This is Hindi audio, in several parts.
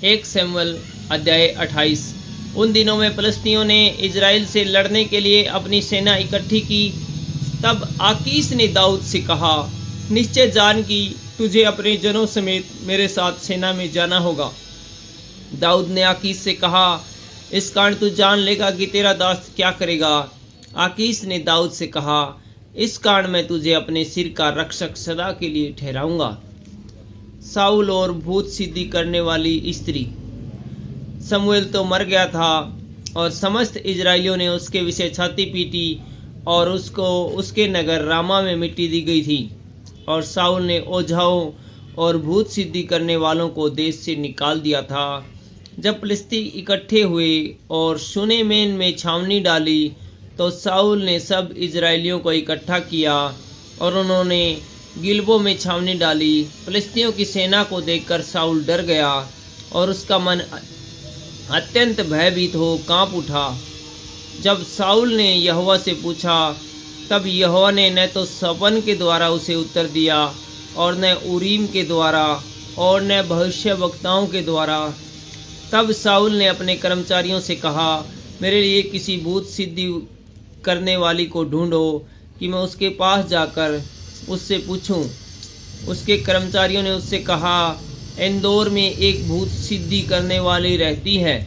एक शमूएल अध्याय 28। उन दिनों में फलिस्तियों ने इजराइल से लड़ने के लिए अपनी सेना इकट्ठी की। तब आकीश ने दाऊद से कहा, निश्चय जान कि तुझे अपने जनों समेत मेरे साथ सेना में जाना होगा। दाऊद ने आकीश से कहा, इस कारण तू जान लेगा कि तेरा दास क्या करेगा। आकीश ने दाऊद से कहा, इस कारण मैं तुझे अपने सिर का रक्षक सदा के लिए ठहराऊंगा। साउल और भूत सिद्धि करने वाली स्त्री। शमूएल तो मर गया था और समस्त इजराइलियों ने उसके विषय छाती पीटी और उसको उसके नगर रामा में मिट्टी दी गई थी। और साउल ने ओझाओं और भूत सिद्धि करने वालों को देश से निकाल दिया था। जब फलिस्ती इकट्ठे हुए और शूनेमेन में छावनी डाली तो साउल ने सब इजराइलियों को इकट्ठा किया और उन्होंने गिलबो में छावनी डाली। फलिस्तियों की सेना को देखकर साउल डर गया और उसका मन अत्यंत भयभीत हो कांप उठा। जब साउल ने यहोवा से पूछा तब यहोवा ने न तो सपन के द्वारा उसे उत्तर दिया और न उरीम के द्वारा और न भविष्यवक्ताओं के द्वारा। तब साउल ने अपने कर्मचारियों से कहा, मेरे लिए किसी भूत सिद्धि करने वाली को ढूंढो कि मैं उसके पास जाकर उससे पूछूं। उसके कर्मचारियों ने उससे कहा, इंदौर में एक भूत सिद्धि करने वाली रहती है।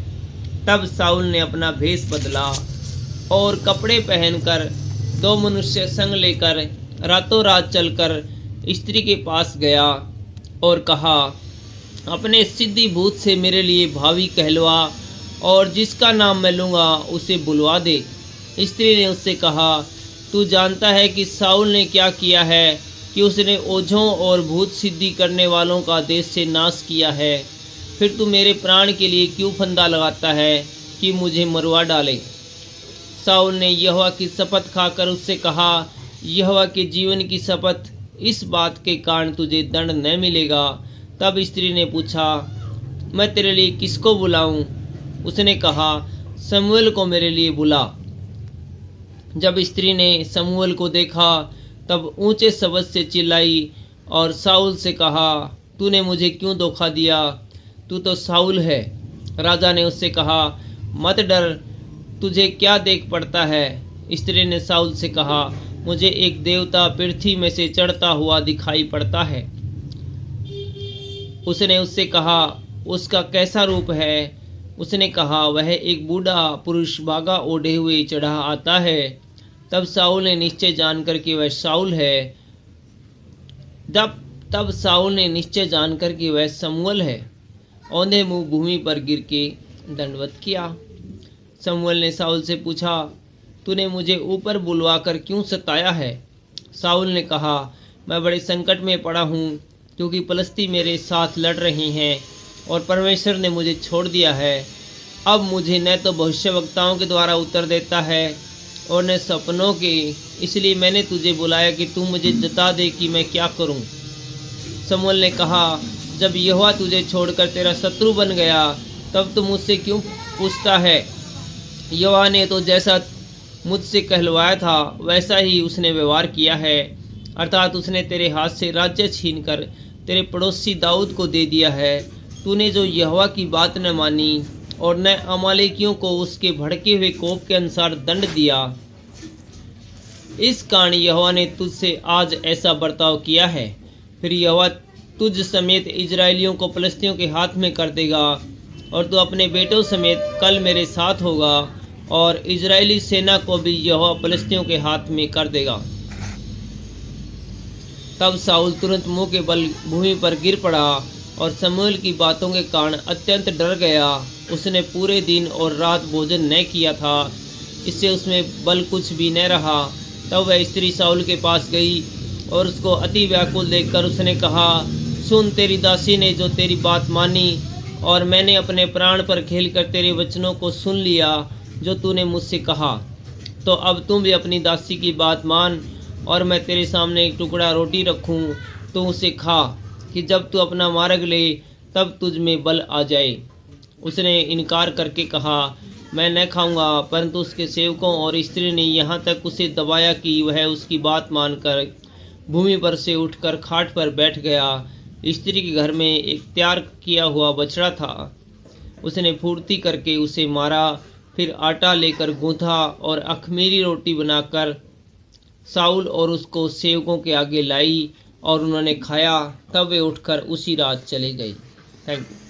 तब साउल ने अपना भेष बदला और कपड़े पहनकर 2 मनुष्य संग लेकर रातों रात चलकर स्त्री के पास गया और कहा, अपने सिद्धि भूत से मेरे लिए भावी कहलवा और जिसका नाम मैं लूँगा उसे बुलवा दे। स्त्री ने उससे कहा, तू जानता है कि साउल ने क्या किया है कि उसने ओझों और भूत सिद्धि करने वालों का देश से नाश किया है। फिर तू मेरे प्राण के लिए क्यों फंदा लगाता है कि मुझे मरवा डाले। साउल ने यहोवा की शपथ खाकर उससे कहा, यहोवा के जीवन की शपथ, इस बात के कारण तुझे दंड न मिलेगा। तब स्त्री ने पूछा, मैं तेरे लिए किसको बुलाऊं? उसने कहा, शमूएल को मेरे लिए बुला। जब स्त्री ने शमूएल को देखा तब ऊंचे शब्द से चिल्लाई और साउल से कहा, तूने मुझे क्यों धोखा दिया? तू तो साउल है। राजा ने उससे कहा, मत डर, तुझे क्या देख पड़ता है? स्त्री ने साउल से कहा, मुझे एक देवता पृथ्वी में से चढ़ता हुआ दिखाई पड़ता है। उसने उससे कहा, उसका कैसा रूप है? उसने कहा, वह एक बूढ़ा पुरुष बागा ओढ़े हुए चढ़ा आता है। तब साउल ने निश्चय जानकर कि वह साउल है। तब साउल ने निश्चय जानकर कि वह शमूएल है, औंधे मुंह भूमि पर गिर के दंडवत किया। शमूएल ने साउल से पूछा, तूने मुझे ऊपर बुलवाकर क्यों सताया है? साउल ने कहा, मैं बड़े संकट में पड़ा हूँ, क्योंकि फलिस्ती मेरे साथ लड़ रहे हैं और परमेश्वर ने मुझे छोड़ दिया है। अब मुझे न तो भविष्यवक्ताओं के द्वारा उत्तर देता है और न सपनों के, इसलिए मैंने तुझे बुलाया कि तू मुझे जता दे कि मैं क्या करूं। शमूएल ने कहा, जब यहोवा तुझे छोड़कर तेरा शत्रु बन गया तब तू मुझसे क्यों पूछता है? यहोवा ने तो जैसा मुझसे कहलवाया था वैसा ही उसने व्यवहार किया है, अर्थात उसने तेरे हाथ से राज्य छीनकर तेरे पड़ोसी दाऊद को दे दिया है। तूने जो यहोवा की बात न मानी और न अमालेकियों को उसके भड़के हुए कोप के अनुसार दंड दिया, इस कारण यहोवा ने तुझसे आज ऐसा बर्ताव किया है। फिर यहोवा तुझ समेत इजराइलियों को फलिस्तियों के हाथ में कर देगा और तू अपने बेटों समेत कल मेरे साथ होगा और इजरायली सेना को भी यहोवा फलिस्तियों के हाथ में कर देगा। तब साउल तुरंत मुंह के बल भूमि पर गिर पड़ा और शमूएल की बातों के कारण अत्यंत डर गया। उसने पूरे दिन और रात भोजन न किया था, इससे उसमें बल कुछ भी न रहा। तब वह स्त्री साउल के पास गई और उसको अति व्याकुल देखकर उसने कहा, सुन, तेरी दासी ने जो तेरी बात मानी और मैंने अपने प्राण पर खेलकर तेरे वचनों को सुन लिया जो तूने मुझसे कहा। तो अब तुम भी अपनी दासी की बात मान और मैं तेरे सामने एक टुकड़ा रोटी रखूं, तो उसे खा कि जब तू अपना मार्ग ले तब तुझ में बल आ जाए। उसने इनकार करके कहा, मैं न खाऊंगा, परंतु उसके सेवकों और स्त्री ने यहाँ तक उसे दबाया कि वह उसकी बात मानकर भूमि पर से उठकर खाट पर बैठ गया। स्त्री के घर में एक तैयार किया हुआ बछड़ा था उसने फुर्ती करके उसे मारा। फिर आटा लेकर गूंथा और अखमीरी रोटी बनाकर साउल और उसको सेवकों के आगे लाई और उन्होंने खाया। तब वे उठकर उसी रात चले गए। Thank you.